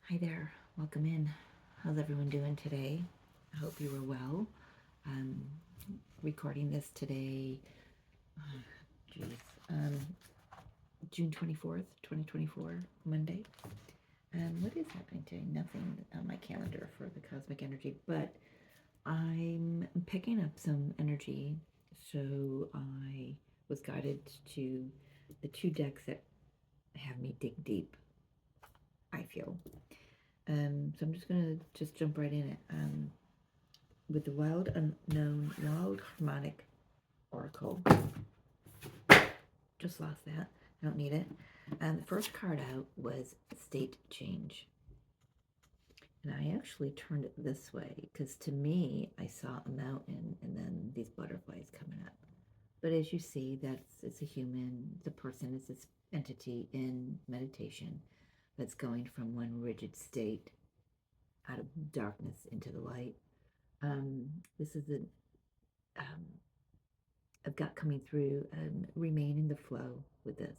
Hi there, welcome in. How's everyone doing today? I hope you were well. I'm recording this today, oh, geez, um, June 24th, 2024, Monday. What is happening today? Nothing on my calendar for the cosmic energy, but I'm picking up some energy. So I was guided to the two decks that have me dig deep, I feel. So I'm just gonna jump right in it. With the Wild Unknown Wild Harmonic Oracle. Just lost that. I don't need it. And the first card out was State Change. And I actually turned it this way because to me, I saw a mountain and then these butterflies coming up. But as you see, it's a human, it's a person, it's this entity in meditation that's going from one rigid state out of darkness into the light. This is an um, I've got coming through, remain in the flow with this.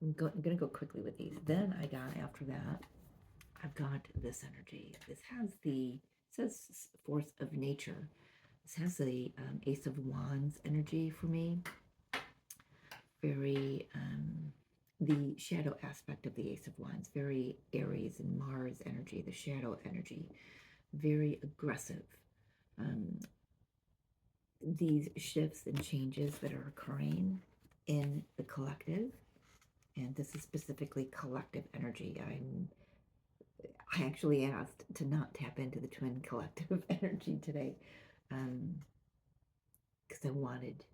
I'm going to go quickly with these. Then I got, after that, I've got this energy. This has it says force of nature. This has the Ace of Wands energy for me. Very, the shadow aspect of the Ace of Wands. Very Aries and Mars energy, the shadow energy. Very aggressive. Um, these shifts and changes that are occurring in the collective, and this is specifically collective energy. I actually asked to not tap into the twin collective energy today, because I wanted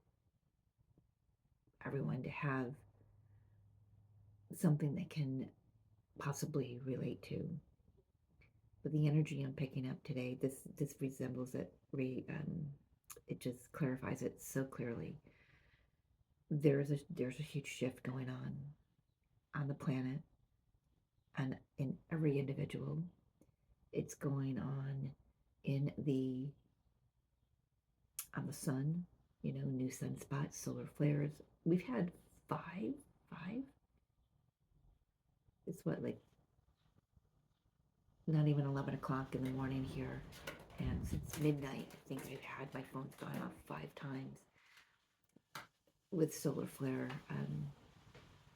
everyone to have something they can possibly relate to. But the energy I'm picking up today, this resembles it. It just clarifies it so clearly. There's a huge shift going on the planet and in every individual. It's going on on the sun, new sunspots, solar flares. We've had five. It's what, like, not even 11 o'clock in the morning here. And since midnight, I think I've had my phone's gone off 5 times with solar flare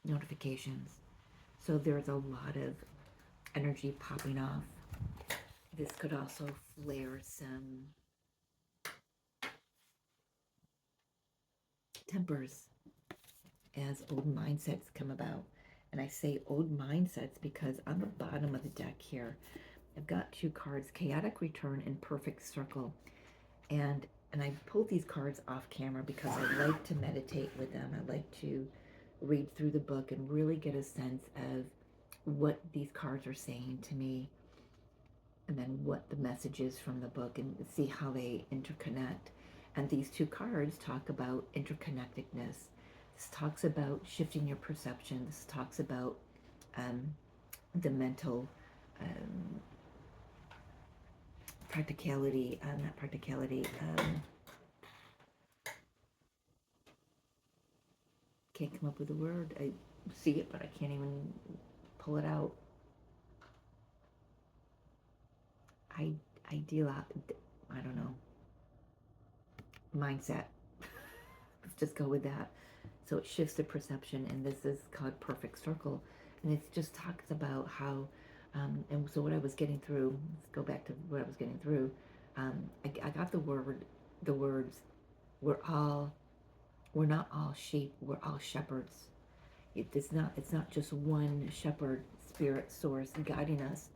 notifications. So there's a lot of energy popping off. This could also flare some tempers as old mindsets come about. And I say old mindsets because on the bottom of the deck here, I've got 2 cards, Chaotic Return and Perfect Circle. And I pulled these cards off camera because I like to meditate with them. I like to read through the book and really get a sense of what these cards are saying to me, and then what the message is from the book, and see how they interconnect. And these 2 cards talk about interconnectedness. This talks about shifting your perception. This talks about the mental um, practicality, not practicality, can't come up with a word. I see it, but I can't even pull it out. I deal out, I don't know, mindset. Let's just go with that. So it shifts the perception, and this is called Perfect Circle, and it just talks about how, and so what I was getting through. Let's go back to what I was getting through. I got the words. We're not all sheep. We're all shepherds. It's not just one shepherd, spirit, source guiding us.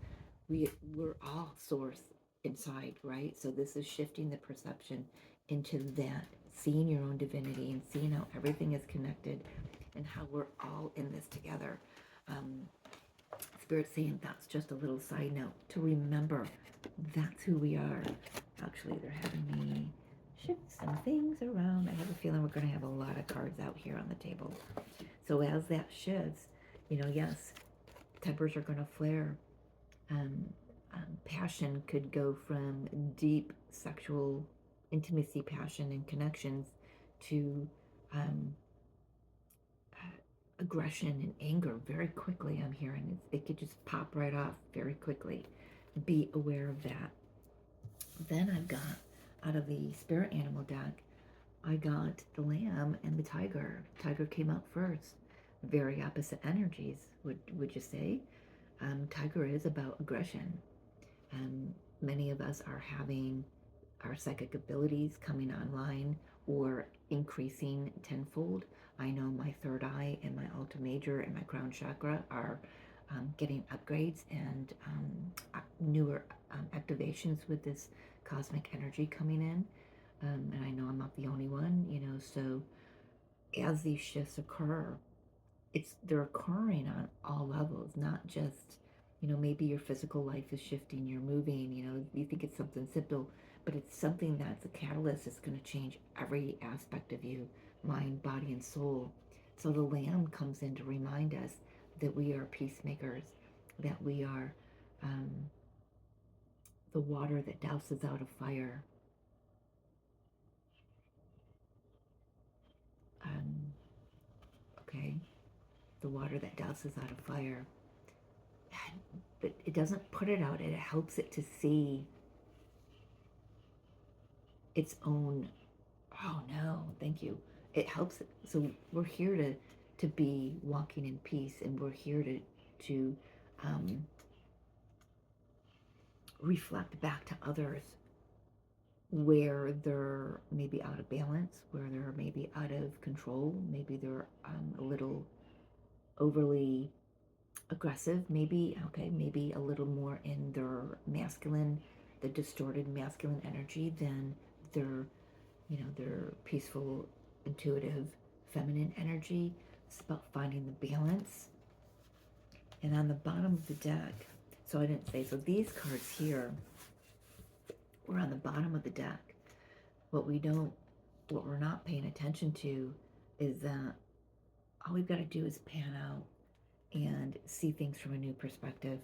We're all source inside, right? So this is shifting the perception into that, seeing your own divinity and seeing how everything is connected and how we're all in this together. Um, Spirit saying that's just a little side note to remember that's who we are. Actually, they're having me shift some things around. I have a feeling we're going to have a lot of cards out here on the table. So as that shifts, yes, tempers are going to flare. Um, Passion could go from deep sexual passion, and connections to um, aggression and anger very quickly. I'm hearing it could just pop right off very quickly. Be aware of that. Then I've got, out of the spirit animal deck, I got the lamb and the tiger. Tiger came out first. Very opposite energies, would you say? Tiger is about aggression. Many of us are having our psychic abilities coming online or increasing tenfold. I know my third eye and my Alta Major and my crown chakra are getting upgrades and newer activations with this cosmic energy coming in. And I know I'm not the only one, so as these shifts occur, they're occurring on all levels, not just, maybe your physical life is shifting, you're moving, you think it's something simple, but it's something that's a catalyst that's going to change every aspect of you, mind, body, and soul. So the Lamb comes in to remind us that we are peacemakers, that we are um, the water that douses out a fire. Um, okay, the water that douses out a fire. But it doesn't put it out, it helps it to see its own. Oh no, thank you. It helps it. So we're here to be walking in peace, and we're here to um, reflect back to others where they're maybe out of balance, where they're maybe out of control, maybe they're a little overly aggressive, maybe a little more in their masculine, the distorted masculine energy than their, their peaceful, intuitive, feminine energy. It's about finding the balance. And on the bottom of the deck, so I didn't say, so these cards here were on the bottom of the deck. What we're not paying attention to is that all we've got to do is pan out and see things from a new perspective.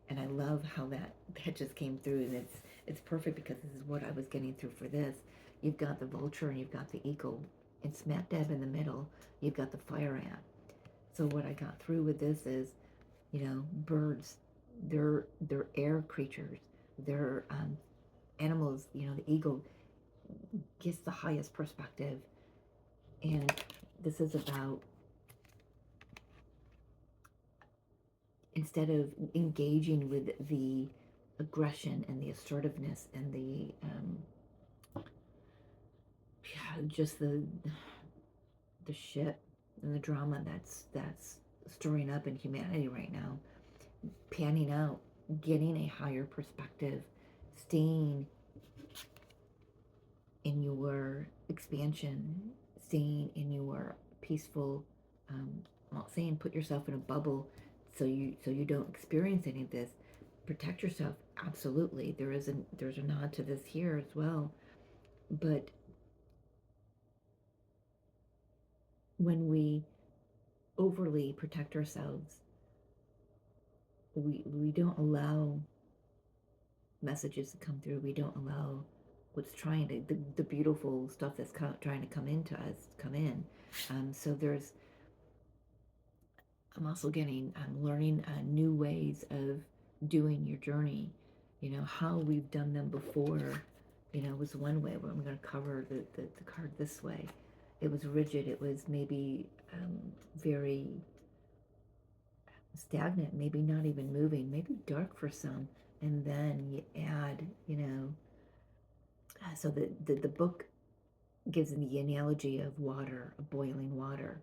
And I love how that just came through, and it's perfect because this is what I was getting through for this. You've got the vulture and you've got the eagle, and smack dab in the middle, you've got the fire ant. So what I got through with this is, birds, they're air creatures, they're animals. The eagle gets the highest perspective, and this is about, instead of engaging with the aggression and the assertiveness and the just the shit and the drama that's stirring up in humanity right now, panning out, getting a higher perspective, staying in your expansion, staying in your peaceful, I'm not saying put yourself in a bubble so you don't experience any of this. Protect yourself, absolutely. There's a nod to this here as well. But when we overly protect ourselves, we don't allow messages to come through. We don't allow what's trying to, the beautiful stuff that's trying to come into us, come in. So I'm also I'm learning new ways of doing your journey. How we've done them before, was one way where I'm going to cover the card this way. It was rigid. It was maybe very stagnant, maybe not even moving, maybe dark for some. And then you add, so the book gives the analogy of water, of boiling water.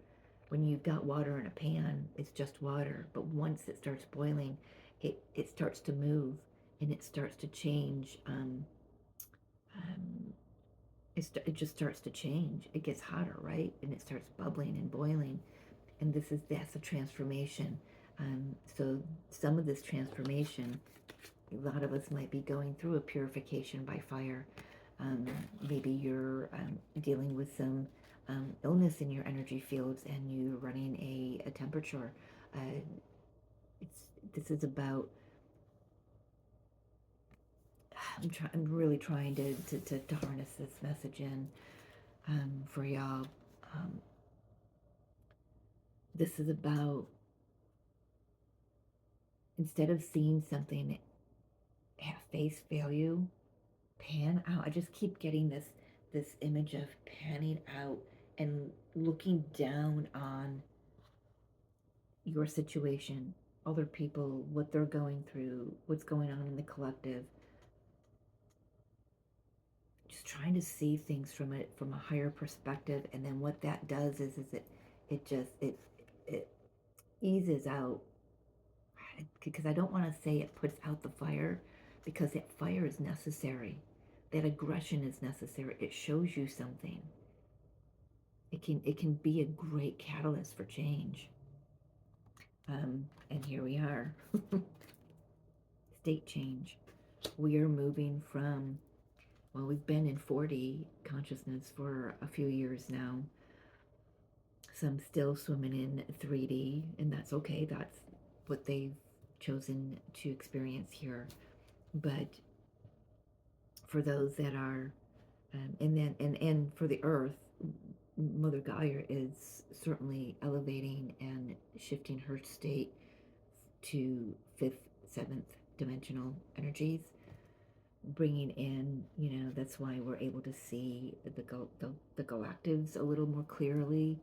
When you've got water in a pan, it's just water. But once it starts boiling, it starts to move, and it starts to change. Um, it just starts to change. It gets hotter, right? And it starts bubbling and boiling. And that's a transformation. So some of this transformation, a lot of us might be going through a purification by fire. Maybe you're dealing with some illness in your energy fields, and you're running a temperature. This is about. I'm really trying to harness this message in for y'all. this is about, instead of seeing something at face value, pan out. I just keep getting this image of panning out and looking down on your situation, other people, what they're going through, what's going on in the collective. Just trying to see things from a higher perspective, and then what that does is it eases out, because I don't want to say it puts out the fire, because that fire is necessary. That aggression is necessary. It shows you something. It can be a great catalyst for change. And here we are. State change. We are moving from, well, we've been in 4D consciousness for a few years now. Some still swimming in 3D, and that's okay. That's what they've chosen to experience here. But for those that are, and for the Earth, Mother Gaia is certainly elevating and shifting her state to 5th, 7th dimensional energies, bringing in, that's why we're able to see the galactives a little more clearly,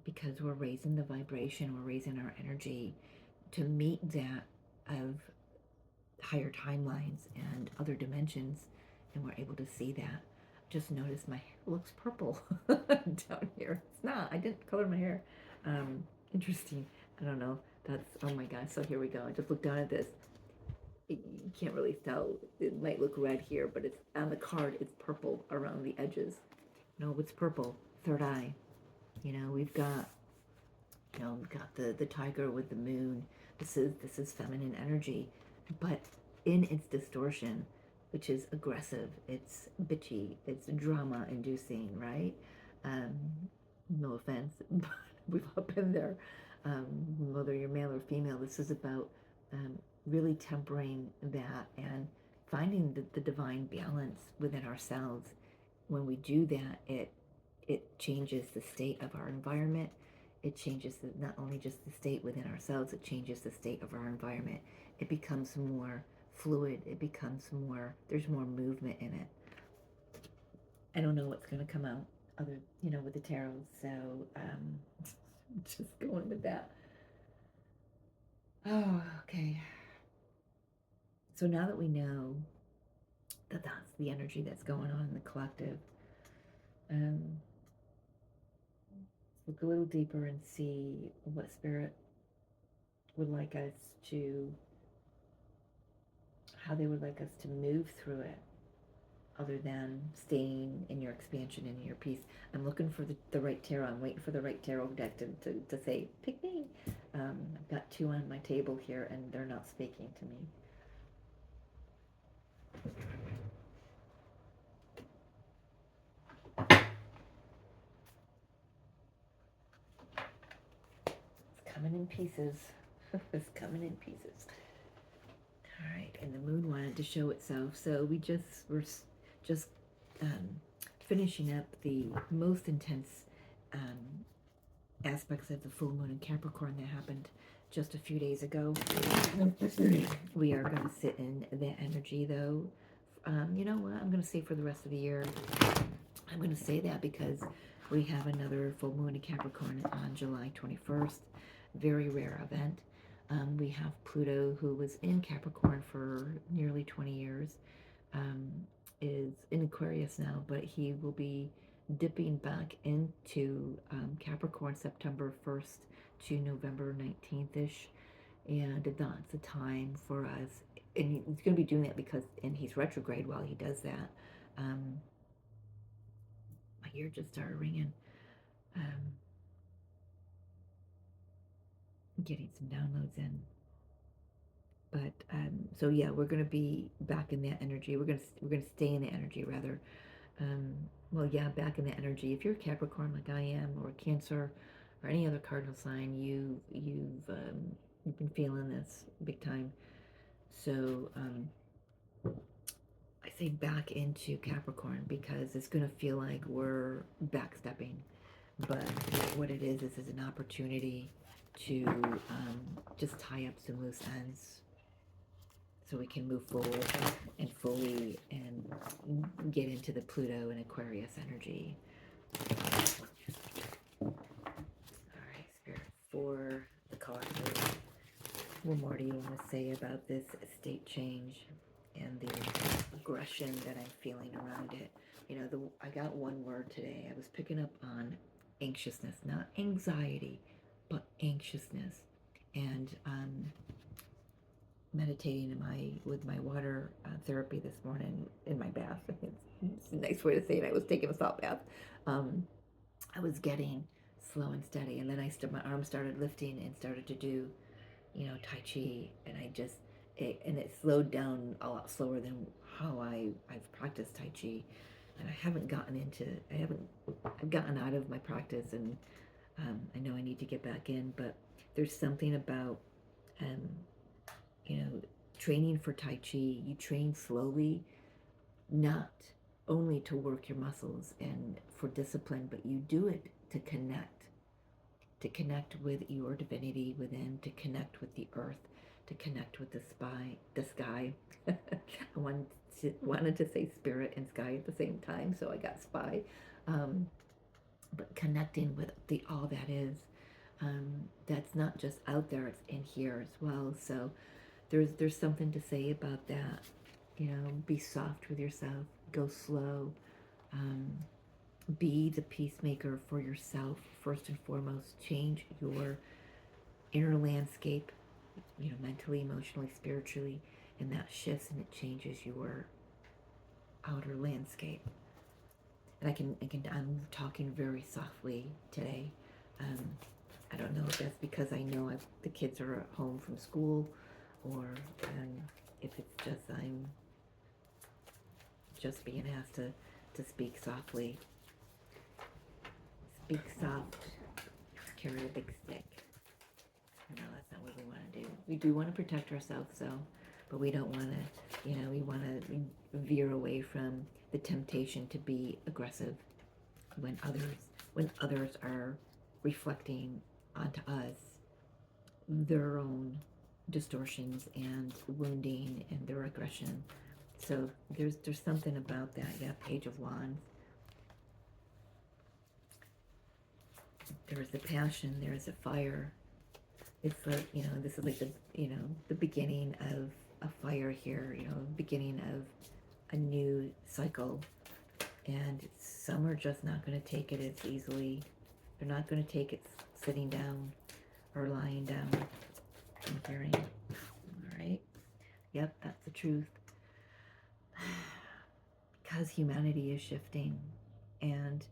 because we're raising the vibration, we're raising our energy to meet that of higher timelines and other dimensions, and we're able to see that. Just notice my hair looks purple down here. It's not. I didn't color my hair. Interesting. I don't know. That's, oh my gosh. So here we go. I just looked down at this. You can't really tell. It might look red here, but it's on the card. It's purple around the edges. No, it's purple. Third eye. We've got the tiger with the moon. This is feminine energy, but in its distortion, which is aggressive, it's bitchy, it's drama inducing, right? Um, no offense, but we've all been there. Whether you're male or female, this is about really tempering that and finding the divine balance within ourselves. When we do that, it changes the state of our environment. It changes not only just the state within ourselves, it changes the state of our environment. It becomes more fluid. It becomes more, there's more movement in it. I don't know what's going to come out other, with the tarot. So just going with that. Oh, okay. So now that we know that that's the energy that's going on in the collective, look a little deeper and see what Spirit would like us to, how they would like us to move through it, other than staying in your expansion and in your peace. I'm looking for the right tarot. I'm waiting for the right tarot deck to say, pick me. I've got 2 on my table here, and they're not speaking to me. It's coming in pieces. It's coming in pieces. All right, and the moon wanted to show itself, so we're just finishing up the most intense aspects of the full moon in Capricorn that happened just a few days ago. We are going to sit in that energy, though. You know what? I'm going to say for the rest of the year. I'm going to say that because we have another full moon in Capricorn on July 21st. Very rare event. We have Pluto, who was in Capricorn for nearly 20 years, is in Aquarius now, but he will be dipping back into Capricorn September 1st to November 19th-ish, and that's the time for us, and he's going to be doing that because, and he's retrograde while he does that. My ear just started ringing. Getting some downloads in. But so yeah, we're gonna be back in that energy. We're gonna stay in the energy rather. Well, yeah, back in the energy. If you're Capricorn like I am, or Cancer, or any other cardinal sign, you've been feeling this big time. So I say back into Capricorn because it's gonna feel like we're backstepping. but what it is an opportunity to just tie up some loose ends so we can move forward and fully and get into the Pluto and Aquarius energy. All right, Spirit, for the collective, what more do you want to say about this state change and the aggression that I'm feeling around it? You know, I got one word today. I was picking up on anxiousness, not anxiety, but anxiousness. And meditating with my water therapy this morning in my bath. It's a nice way to say it. I was taking a salt bath. I was getting slow and steady, and then my arm started lifting and started to do, Tai Chi, and it slowed down a lot slower than how I've practiced Tai Chi, and I've gotten out of my practice, and I know I need to get back in, but there's something about, training for Tai Chi. You train slowly, not only to work your muscles and for discipline, but you do it to connect with your divinity within, to connect with the earth, to connect with the sky. I wanted to say spirit and sky at the same time, so I got spy. But connecting with all that is, that's not just out there, it's in here as well. So there's something to say about that. Be soft with yourself, go slow, be the peacemaker for yourself first and foremost. Change your inner landscape, mentally, emotionally, spiritually, and that shifts and it changes your outer landscape. And I'm talking very softly today. I don't know if that's because I know the kids are at home from school, or if it's just I'm just being asked to speak softly. Speak soft, carry a big stick. No, that's not what we want to do. We do want to protect ourselves, though, but we don't want to, we want to veer away from the temptation to be aggressive when others are reflecting onto us their own distortions and wounding and their aggression. So there's something about that. Yeah, Page of Wands. There is a passion, there is a fire. It's like, this is like the beginning of a fire here, beginning of a new cycle. And some are just not going to take it as easily. They're not going to take it sitting down or lying down. I'm hearing. All right. Yep, that's the truth. Because humanity is shifting. And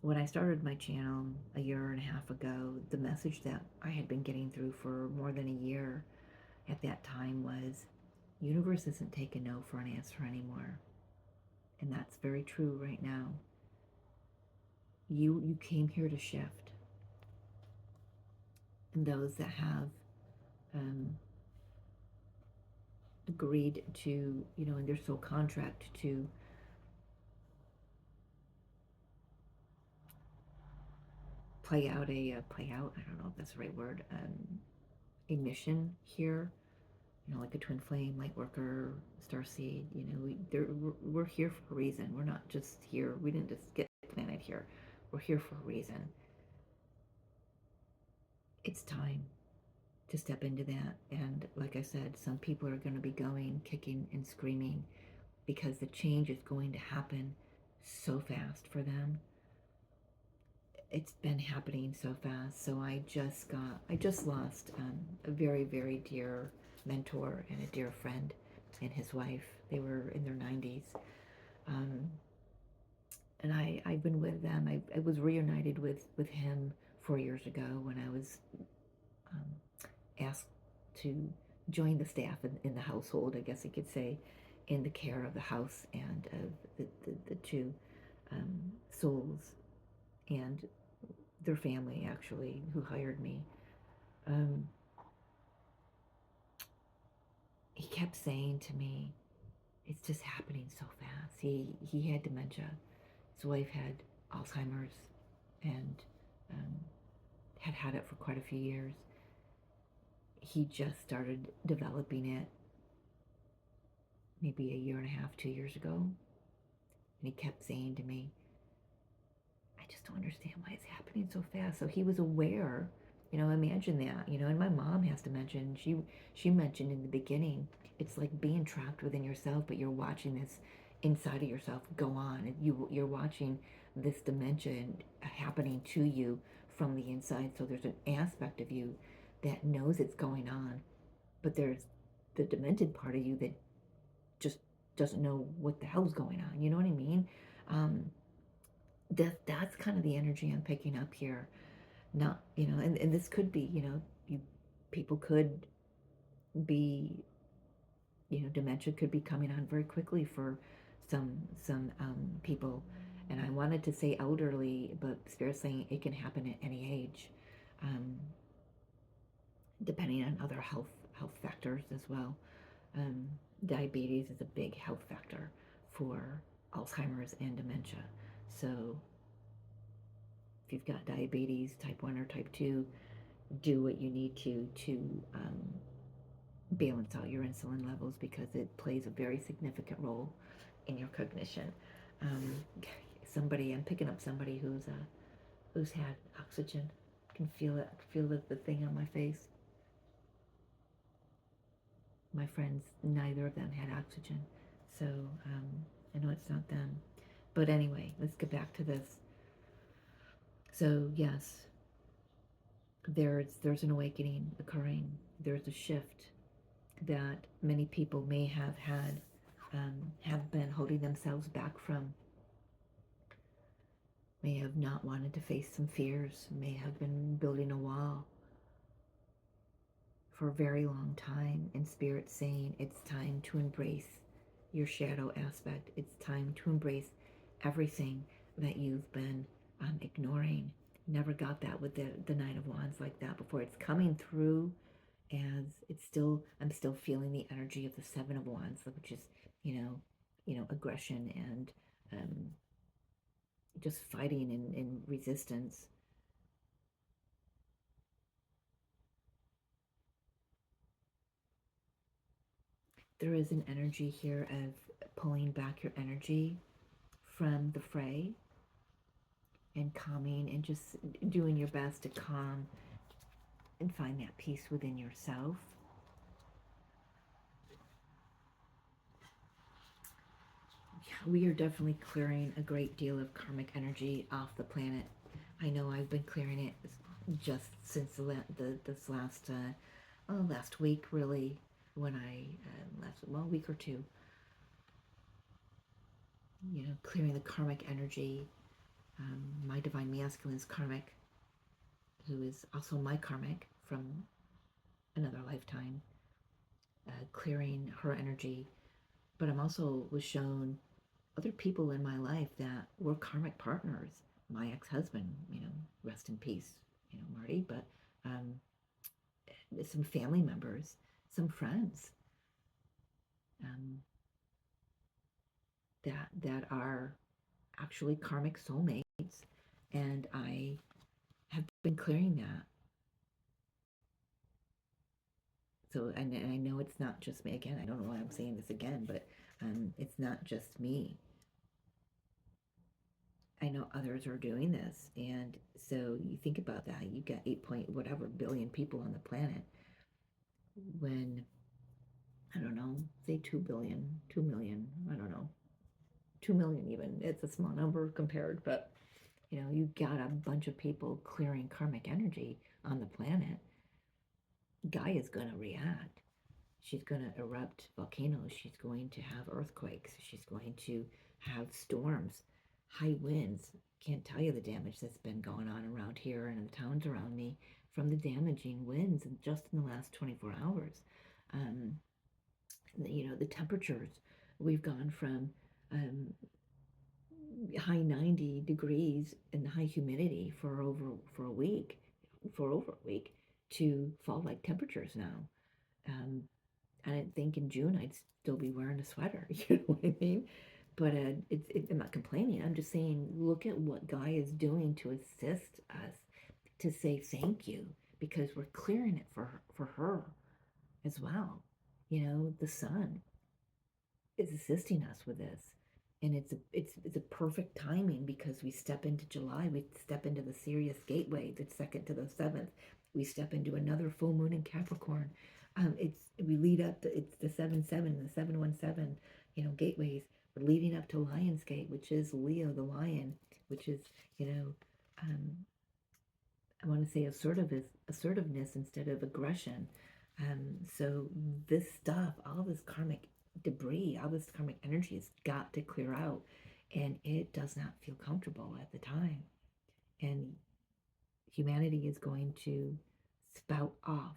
when I started my channel a year and a half ago, the message that I had been getting through for more than a year at that time was, universe isn't taking no for an answer anymore. And that's very true right now. You came here to shift. And those that have agreed to, in their soul contract to play out, I don't know if that's the right word, a mission here, like a twin flame, light worker, starseed, we're here for a reason. We're not just here. We didn't just get planted here. We're here for a reason. It's time to step into that. And like I said, some people are going to be going, kicking and screaming because the change is going to happen so fast for them. It's been happening so fast. So I just lost a very, very dear mentor and a dear friend and his wife. They were in their 90s. And I've been with them. I was reunited with him 4 years ago when I was asked to join the staff in the household, I guess I could say, in the care of the house and of the two souls and their family, actually, who hired me. He kept saying to me, it's just happening so fast. He had dementia. His wife had Alzheimer's. and had it for quite a few years. He just started developing it maybe a year and a half, 2 years ago. And he kept saying to me, I just don't understand why it's happening so fast. So he was aware, imagine that, and my mom has to mention, she mentioned in the beginning, it's like being trapped within yourself, but you're watching this inside of yourself go on. And you're watching this dimension happening to you from the inside. So there's an aspect of you that knows it's going on, but there's the demented part of you that just doesn't know what the hell's going on. You know what I mean? Um, that's kind of the energy I'm picking up here. Not, and this could be, people could be, dementia could be coming on very quickly for some people. And I wanted to say elderly, but Spirit's saying it can happen at any age, um, depending on other health factors as well. Um, Diabetes is a big health factor for Alzheimer's and dementia. So if you've got diabetes, type 1 or type 2, do what you need to balance out your insulin levels, because it plays a very significant role in your cognition. Um, I'm picking up somebody who's had oxygen. I can feel it. I can feel the thing on my face. My friends, neither of them had oxygen. So I know it's not them. But anyway, let's get back to this. So yes, there's an awakening occurring. There's a shift that many people may have had, have been holding themselves back from, may have not wanted to face some fears, may have been building a wall for a very long time, and Spirit saying it's time to embrace your shadow aspect. It's time to embrace everything that you've been ignoring. Never got that with the Knight of Wands like that before. It's coming through as I'm still feeling the energy of the Seven of Wands, which is, aggression and just fighting and resistance. There is an energy here of pulling back your energy from the fray and calming, and just doing your best to calm and find that peace within yourself. We are definitely clearing a great deal of karmic energy off the planet. I know I've been clearing it just since this last week, really, when I week or two. Clearing the karmic energy. My divine masculine is karmic, who is also my karmic from another lifetime. Clearing her energy, but I'm also was shown other people in my life that were karmic partners. My ex-husband, rest in peace, Marty, but some family members, some friends, that are actually karmic soulmates, and I have been clearing that. So, and I know it's not just me. Again, I don't know why I'm saying this again, but it's not just me. I know others are doing this, and so you think about that. You got 8 point whatever billion people on the planet. When, I don't know, say 2 billion, 2 million, I don't know, 2 million even. It's a small number compared, but you got a bunch of people clearing karmic energy on the planet. Gaia's going to react. She's going to erupt volcanoes. She's going to have earthquakes. She's going to have storms, high winds. Can't tell you the damage that's been going on around here and in the towns around me from the damaging winds just in the last 24 hours. The temperatures, we've gone from high 90 degrees and high humidity for over a week, to fall-like temperatures now. I didn't think in June I'd still be wearing a sweater. You know what I mean? But I'm not complaining. I'm just saying, look at what Gaia is doing to assist us to say thank you, because we're clearing it for her as well. You know, the sun is assisting us with this. And it's a perfect timing, because we step into July, we step into the Sirius gateway, the 2nd to the 7th. We step into another full moon in Capricorn. We lead up to, it's the 7-7, the 7-1-7, you know, gateways. We're leading up to Lionsgate, which is Leo the lion, which is, you know, I want to say assertiveness instead of aggression. So this stuff, all this karmic debris, all this karmic energy has got to clear out, and it does not feel comfortable at the time. And humanity is going to spout off.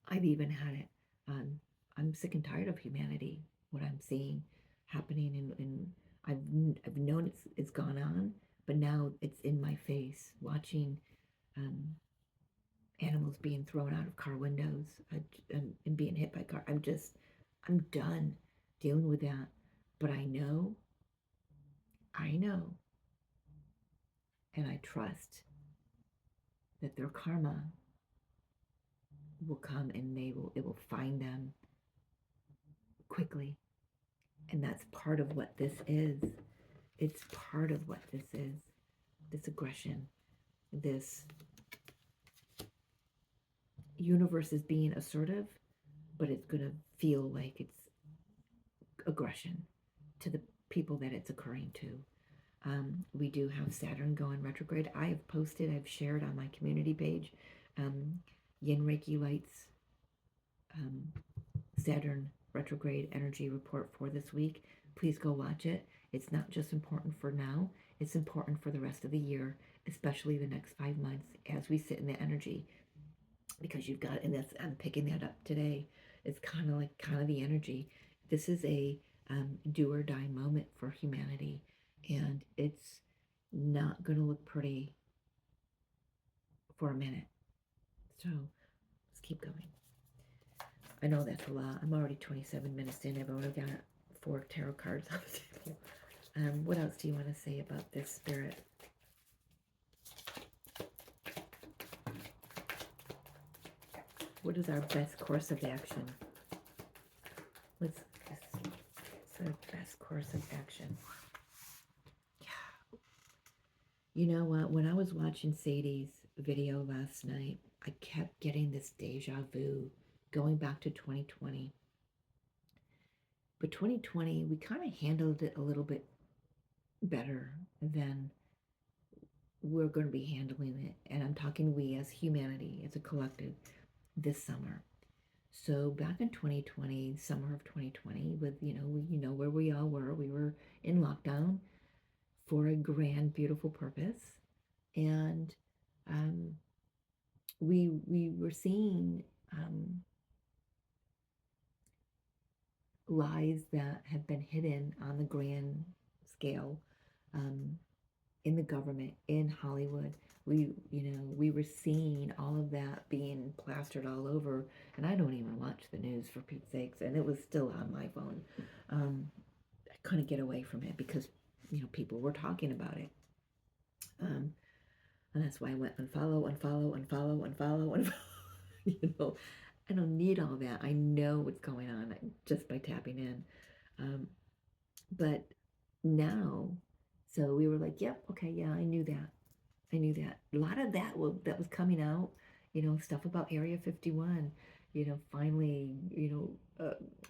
I've even had it. I'm sick and tired of humanity, what I'm seeing happening, and I've known it's gone on, but now it's in my face, watching animals being thrown out of car windows, and being hit by car. I'm done dealing with that. But I know, and I trust that their karma will come, and it will find them quickly. And that's part of what this is. It's part of what this is. This aggression, this universe is being assertive, but it's going to feel like it's aggression to the people that it's occurring to. We do have Saturn going retrograde. I've shared on my community page, Yin Reiki Lights, Saturn retrograde energy report for this week. Please go watch it. It's not just important for now, it's important for the rest of the year, especially the next 5 months as we sit in the energy. Because you've got, and that's, I'm picking that up today. It's kind of the energy. This is a do or die moment for humanity, and it's not going to look pretty for a minute. So let's keep going. I know that's a lot. I'm already 27 minutes in. I've only got 4 tarot cards on the table. What else do you want to say about this, Spirit? What is our best course of action? What's our best course of action? Yeah. You know what? When I was watching Sadie's video last night, I kept getting this deja vu going back to 2020. But 2020, we kind of handled it a little bit better than we're going to be handling it. And I'm talking we as humanity, as a collective, this summer. So back in 2020, summer of 2020, with, you know where we all were. We were in lockdown for a grand, beautiful purpose. And we were seeing lies that have been hidden on the grand scale, in the government, in Hollywood. We were seeing all of that being plastered all over, and I don't even watch the news, for Pete's sakes, and it was still on my phone. I couldn't get away from it because people were talking about it, and that's why I went unfollow. I don't need all that. I know what's going on just by tapping in. But now, so we were like, yep, okay, yeah, I knew that. A lot of that was coming out, stuff about Area 51, finally,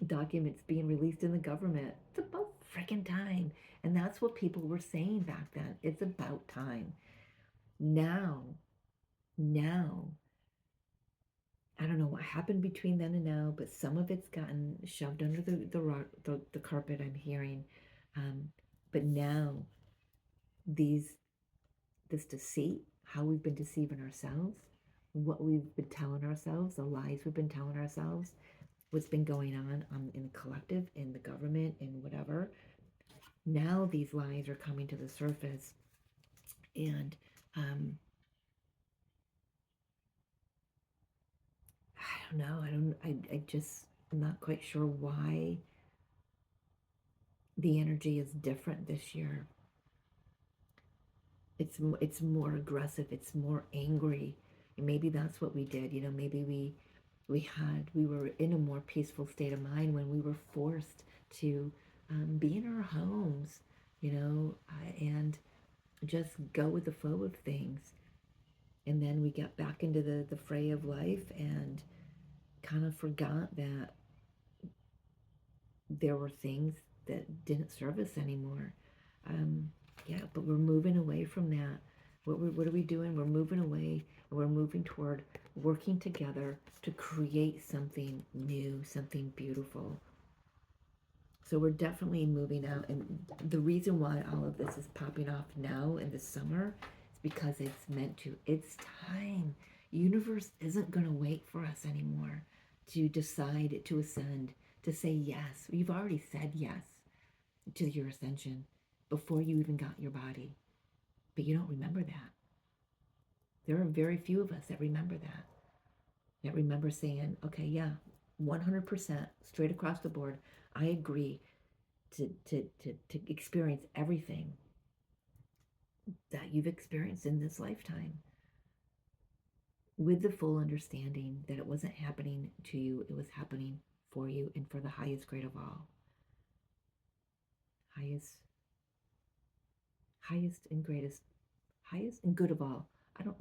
documents being released in the government. It's about freaking time. And that's what people were saying back then. It's about time. Now, I don't know what happened between then and now, but some of it's gotten shoved under the carpet, I'm hearing. But now, this deceit, how we've been deceiving ourselves, what we've been telling ourselves, the lies we've been telling ourselves, what's been going on in the collective, in the government, in whatever. Now these lies are coming to the surface, and I don't know. I'm not quite sure why The energy is different this year. It's more aggressive. It's more angry. And maybe that's what we did. You know, maybe we were in a more peaceful state of mind when we were forced to be in our homes, you know, and just go with the flow of things. And then we got back into the fray of life and kind of forgot that there were things that didn't serve us anymore. Um, yeah, but we're moving away from that. What are we doing? We're moving away and we're moving toward working together to create something new, something beautiful. So we're definitely moving out. And the reason why all of this is popping off now in the summer is because it's meant to. It's time. Universe isn't going to wait for us anymore to decide to ascend, to say yes. You've already said yes to your ascension before you even got your body. But you don't remember that. There are very few of us that remember that. That remember saying, okay, yeah, 100% straight across the board, I agree to experience everything that you've experienced in this lifetime with the full understanding that it wasn't happening to you, it was happening for you and for the highest grade of all. Highest and greatest, highest and good of all. I don't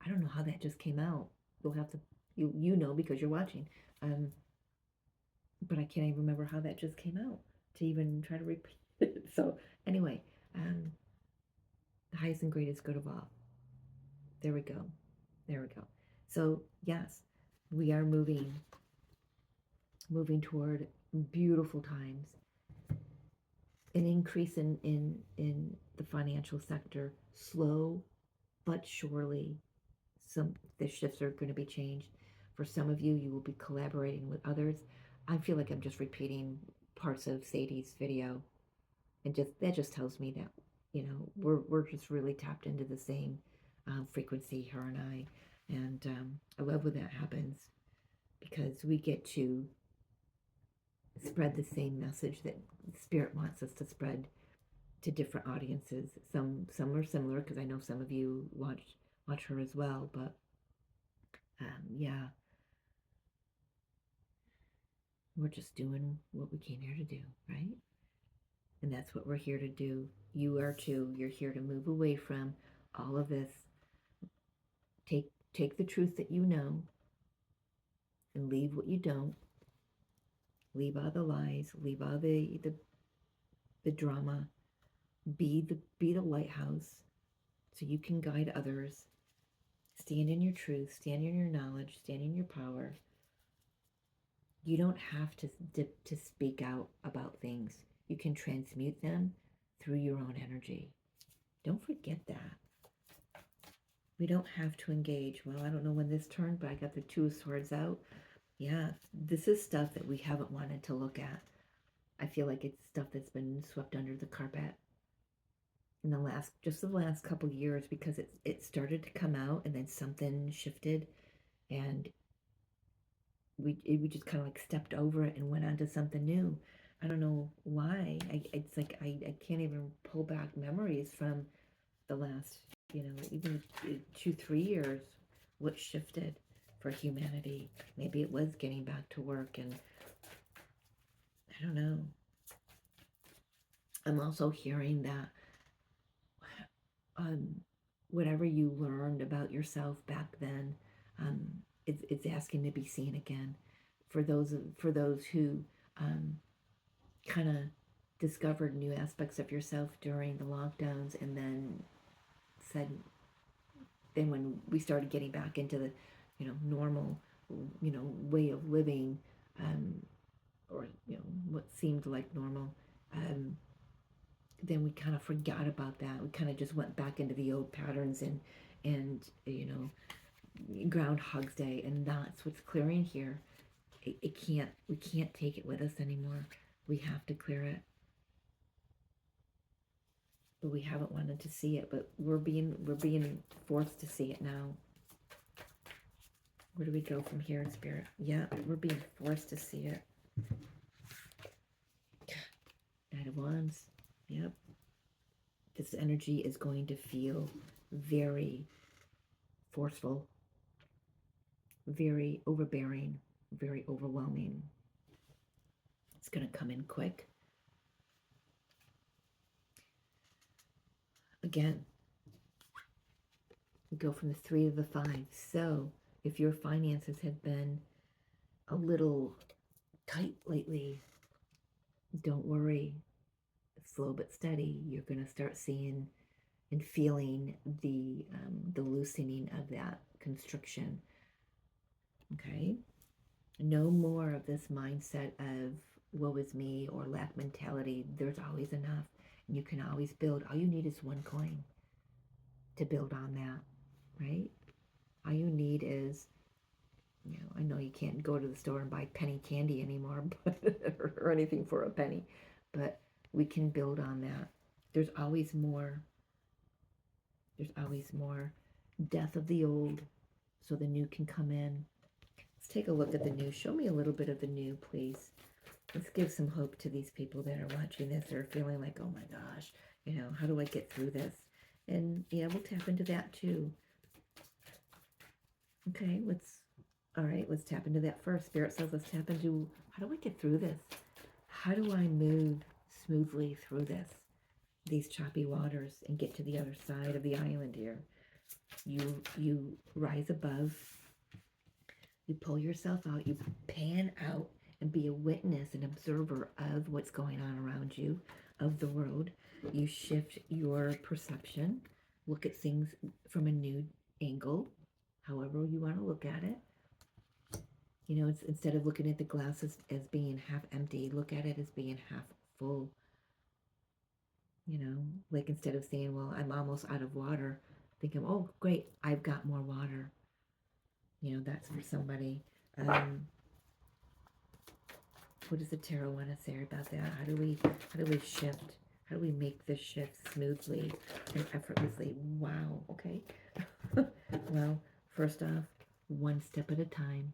know how that just came out. You'll have to you know because you're watching. But I can't even remember how that just came out to even try to repeat it. So anyway, the highest and greatest good of all. There we go. There we go. So yes, we are moving toward beautiful times. An increase in the financial sector, slow but surely. Some the shifts are going to be changed. For some of you, you will be collaborating with others. I feel like I'm just repeating parts of Sadie's video, and that just tells me that we're just really tapped into the same frequency, her and I, and I love when that happens because we get to spread the same message that Spirit wants us to spread to different audiences. Some are similar because I know some of you watch her as well, but yeah, we're just doing what we came here to do, right? And that's what we're here to do. You are too. You're here to move away from all of this. Take the truth that you know and leave what you don't. Leave all the lies. Leave all the drama. Be the lighthouse so you can guide others. Stand in your truth. Stand in your knowledge. Stand in your power. You don't have to speak out about things. You can transmute them through your own energy. Don't forget that. We don't have to engage. Well, I don't know when this turned, but I got the Two of Swords out. Yeah, this is stuff that we haven't wanted to look at. I feel like it's stuff that's been swept under the carpet in the last couple years because it started to come out and then something shifted and we just kind of like stepped over it and went on to something new. I don't know why. It's like I can't even pull back memories from the last, even 2-3 years, what shifted for humanity. Maybe it was getting back to work, and I don't know. I'm also hearing that whatever you learned about yourself back then, it's asking to be seen again. For those who kind of discovered new aspects of yourself during the lockdowns, and then when we started getting back into the normal way of living, or what seemed like normal, then we kind of forgot about that. We kind of just went back into the old patterns and Groundhog's Day, and that's what's clearing here. We can't take it with us anymore. We have to clear it. But we haven't wanted to see it, but we're being forced to see it now. Where do we go from here in Spirit? Yeah, we're being forced to see it. Knight of Wands. Yep. This energy is going to feel very forceful, very overbearing, very overwhelming. It's going to come in quick. Again, we go from the 3 to the 5. So if your finances have been a little tight lately, don't worry. Slow but steady, you're going to start seeing and feeling the loosening of that constriction. Okay? No more of this mindset of woe is me or lack mentality. There's always enough. And you can always build. All you need is one coin to build on that, right? All you need is, you know, I know you can't go to the store and buy penny candy anymore, but, or anything for a penny, but we can build on that. There's always more. There's always more. Death of the old so the new can come in. Let's take a look at the new. Show me a little bit of the new, please. Let's give some hope to these people that are watching this. They're feeling like, oh my gosh, you know, how do I get through this? And yeah, we'll tap into that too. Okay, all right, let's tap into that first. Spirit says let's tap into, how do I get through this? How do I move smoothly through these choppy waters and get to the other side of the island here? You rise above, you pull yourself out, you pan out and be a witness, an observer of what's going on around you, of the world. You shift your perception, look at things from a new angle, however you want to look at it. You know, it's instead of looking at the glass as being half empty, look at it as being half full. You know, like instead of saying, well, I'm almost out of water, thinking, oh, great, I've got more water. You know, that's for somebody. What does the tarot want to say about that? How do we shift? How do we make this shift smoothly and effortlessly? Wow, okay. Well, first off, one step at a time,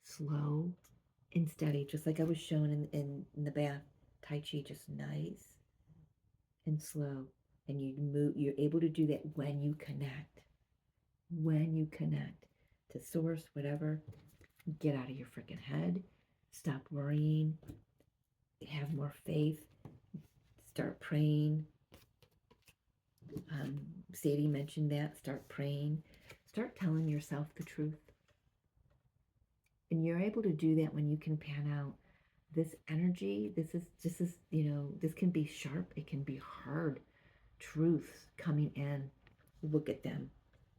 slow and steady, just like I was shown in the bath. Tai Chi, just nice and slow. And you're able to do that when you connect. When you connect to source, whatever, get out of your freaking head. Stop worrying. Have more faith. Start praying. Sadie mentioned that. Start praying. Start telling yourself the truth. And you're able to do that when you can pan out this energy. This is, you know, this can be sharp. It can be hard. Truths coming in. Look at them.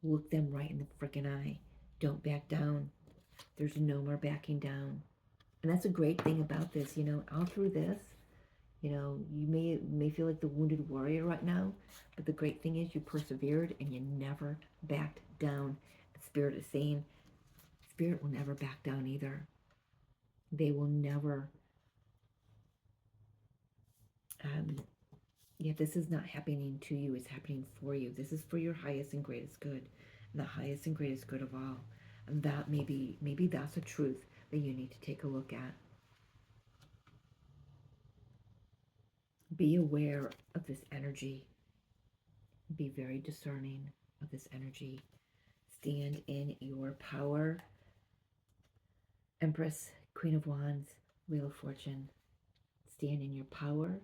Look them right in the freaking eye. Don't back down. There's no more backing down. And that's a great thing about this, you know, all through this, you know, you may feel like the wounded warrior right now, but the great thing is you persevered and you never backed down. The Spirit is saying, Spirit will never back down either. They will never, this is not happening to you, it's happening for you. This is for your highest and greatest good, and the highest and greatest good of all. And that maybe that's a truth that you need to take a look at. Be aware of this energy. Be very discerning of this energy. Stand in your power. Empress, Queen of Wands, Wheel of Fortune. Stand in your power.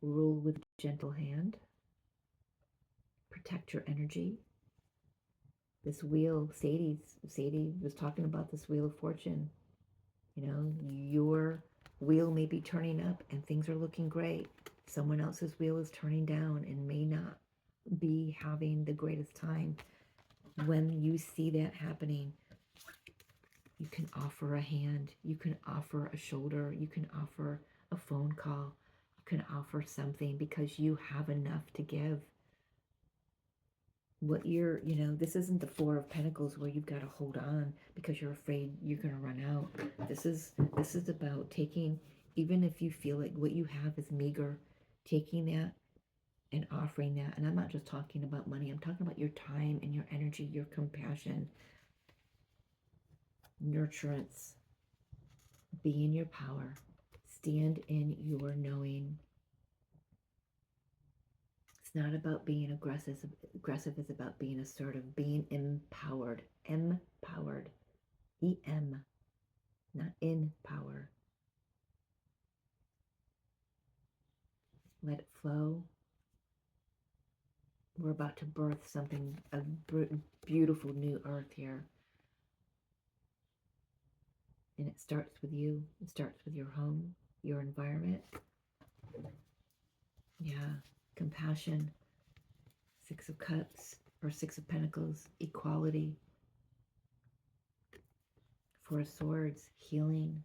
Rule with gentle hand. Protect your energy. This wheel, Sadie was talking about this Wheel of Fortune. You know, your wheel may be turning up and things are looking great. Someone else's wheel is turning down and may not be having the greatest time. When you see that happening, you can offer a hand, you can offer a shoulder, you can offer a phone call, you can offer something because you have enough to give. What you're, you know, this isn't the Four of Pentacles where you've got to hold on because you're afraid you're going to run out. This is about taking, even if you feel like what you have is meager, taking that and offering that. And I'm not just talking about money. I'm talking about your time and your energy, your compassion, nurturance. Be in your power. Stand in your knowing. It's not about being aggressive. Aggressive is about being assertive, being empowered. Empowered. E-M, not in power. Let it flow. We're about to birth something, a beautiful new earth here. And it starts with you. It starts with your home, your environment. Yeah, compassion. Six of Cups or Six of Pentacles, equality. Four of Swords, healing.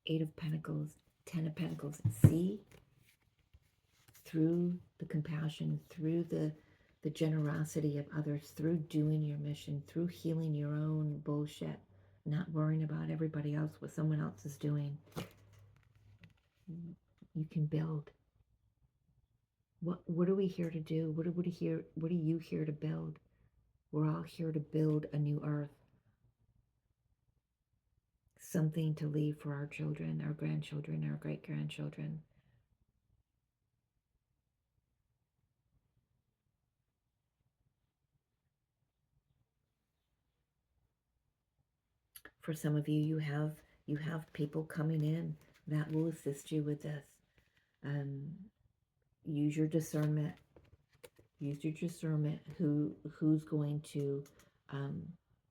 Eight of Pentacles, Ten of Pentacles. See, through the compassion, through the generosity of others, through doing your mission, through healing your own bullshit, not worrying about everybody else, what someone else is doing, you can build. What are we here to do? What are you here to build? We're all here to build a new earth. Something to leave for our children, our grandchildren, our great-grandchildren. For some of you, you have people coming in that will assist you with this. Use your discernment. Use your discernment. Who's going to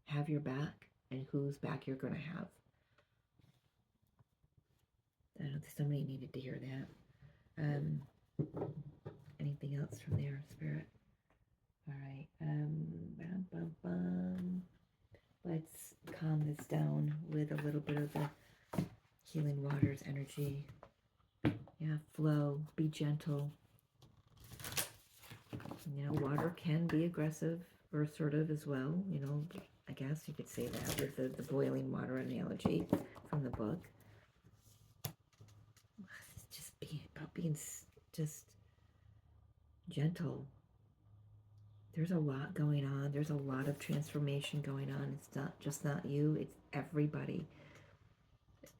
have your back and whose back you're going to have. I don't know, somebody needed to hear that. Anything else from there, Spirit? All right. Let's calm this down with a little bit of the healing waters energy. Yeah, flow. Be gentle. You know, water can be aggressive or assertive as well. You know, I guess you could say that with the boiling water analogy from the book. It's just about being just gentle. There's a lot going on. There's a lot of transformation going on. It's not you. It's everybody.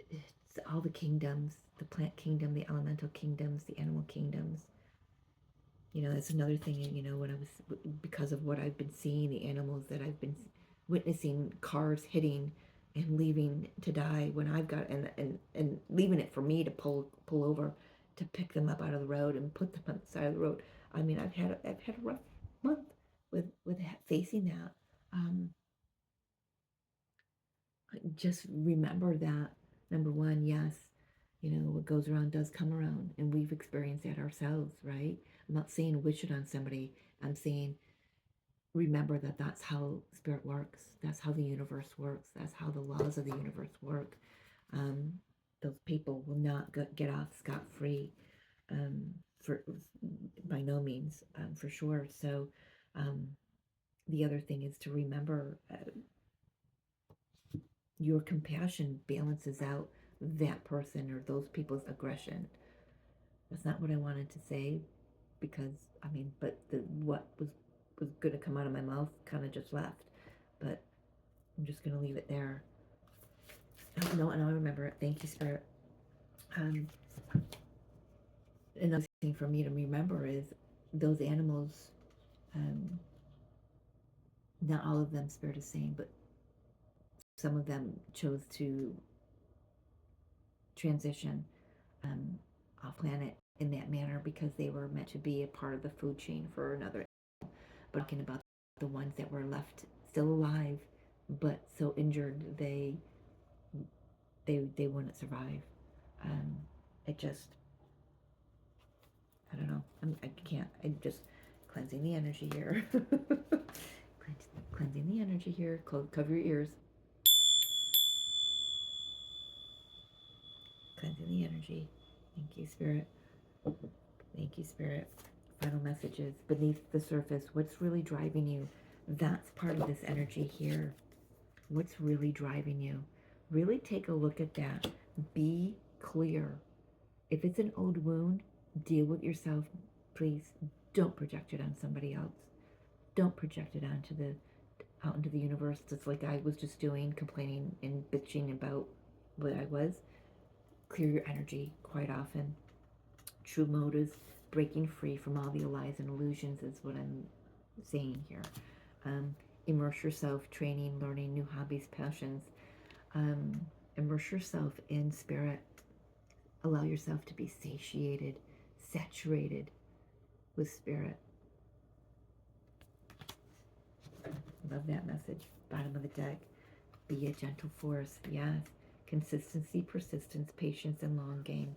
It's all the kingdoms, the plant kingdom, the elemental kingdoms, the animal kingdoms. You know, that's another thing, you know, because of what I've been seeing, the animals that I've been witnessing, cars hitting and leaving to die when I've got, and leaving it for me to pull over to pick them up out of the road and put them on the side of the road. I mean, I've had a rough month with facing that. Just remember that, number one, yes, you know, what goes around does come around, and we've experienced that ourselves, right? I'm not saying wish it on somebody. I'm saying remember that that's how spirit works. That's how the universe works. That's how the laws of the universe work. Those people will not get off scot-free, for by no means, for sure. So the other thing is to remember your compassion balances out that person or those people's aggression. That's not what I wanted to say, because I mean, but what was going to come out of my mouth kind of just left. But I'm just going to leave it there. Oh, no, and I remember it. Thank you, Spirit. Another thing for me to remember is those animals. Not all of them, Spirit is saying, but some of them chose to transition off planet in that manner because they were meant to be a part of the food chain for another. But talking about the ones that were left still alive but so injured they wouldn't survive. It just, I don't know. I can't. I'm just cleansing the energy here. Cleansing the energy here. Cover your ears. Cleansing the energy. Thank you, Spirit. Thank you, Spirit. Final messages. Beneath the surface, what's really driving you? That's part of this energy here. What's really driving you? Really take a look at that. Be clear. If it's an old wound, deal with yourself. Please don't project it on somebody else. Don't project it out into the universe, just like I was just doing, complaining and bitching about what I was. clear your energy quite often. True mode is breaking free from all the lies and illusions, is what I'm saying here. Immerse yourself, training, learning, new hobbies, passions. Immerse yourself in spirit. Allow yourself to be satiated, saturated with spirit. Love that message. Bottom of the deck. Be a gentle force. Yes. Consistency, persistence, patience, and long game.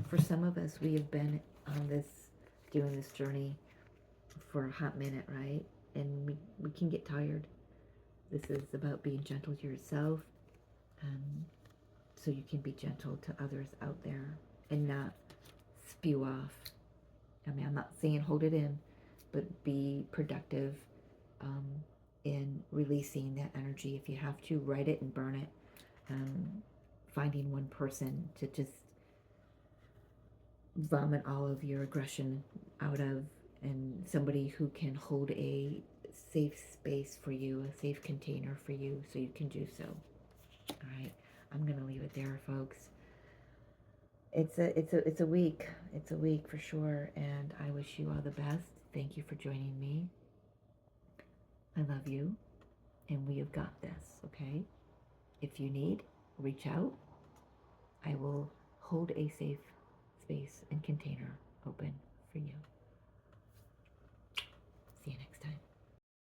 For some of us, we have been on this, doing this journey for a hot minute, right? And we can get tired. This is about being gentle to yourself, so you can be gentle to others out there and not spew off. I mean, I'm not saying hold it in, but be productive in releasing that energy. If you have to, write it and burn it. Finding one person to just vomit all of your aggression out of, and somebody who can hold a safe space for you, a safe container for you, so you can do so. All right, I'm gonna leave it there, folks. It's a week. It's a week for sure, and I wish you all the best. Thank you for joining me. I love you, and we have got this. Okay, if you need, reach out. I will hold a safe space and container open for you. See you next time.